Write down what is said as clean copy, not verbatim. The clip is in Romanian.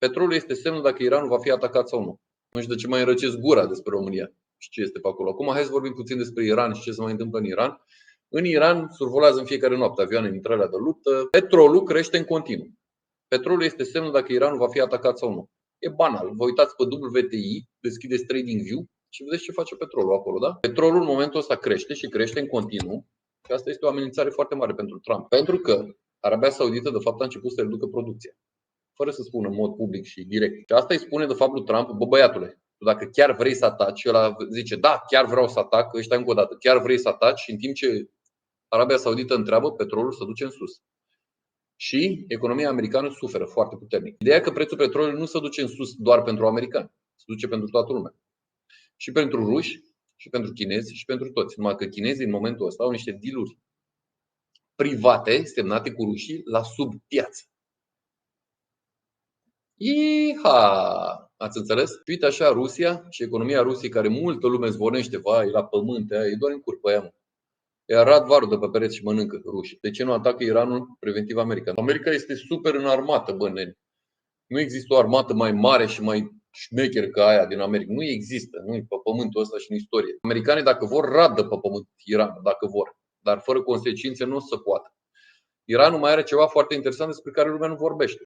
Petrolul este semnul dacă Iranul va fi atacat sau nu. Nu știu de ce mai înrăcesc gura despre România și ce este pe acolo. Acum hai să vorbim puțin despre Iran și ce se mai întâmplă în Iran. În Iran survolează în fiecare noapte avioane în intrarea de luptă. Petrolul crește în continuu. Petrolul este semnul dacă Iranul va fi atacat sau nu. E banal. Vă uitați pe WTI, deschideți TradingView și vedeți ce face petrolul acolo, da? Petrolul în momentul ăsta crește și crește în continuu. Și asta este o amenințare foarte mare pentru Trump. Pentru că Arabia Saudită de fapt a început să reducă producția, fără să spună în mod public și direct. Și asta îi spune de fapt lui Trump: bă, băiatule, dacă chiar vrei să ataci, ăla zice: da, chiar vreau să atac, ăștia încă o dată, chiar vrei să ataci, și în timp ce Arabia Saudită întreabă, petrolul se duce în sus. Și economia americană suferă foarte puternic. Ideea că prețul petrolului nu se duce în sus doar pentru americani, se duce pentru toată lumea. Și pentru ruși, și pentru chinezi, și pentru toți. Numai că chinezii în momentul ăsta au niște dealuri private semnate cu rușii la subpiață. Iha! Ați înțeles? Uite așa Rusia și economia Rusiei, care multă lume zvonește, vai, la pământ, e doar în curpă aia. E arat varul de pe pereți și mănâncă rușii. De ce nu atacă Iranul preventiv american? America este super înarmată, bă, neni. Nu există o armată mai mare și mai șmecher ca aia din America. Nu există, nu e pe pământul ăsta și în istorie. Americanii, dacă vor, radă pe pământ Iran, dacă vor. Dar fără consecințe nu o să poată. Iranul mai are ceva foarte interesant despre care lumea nu vorbește.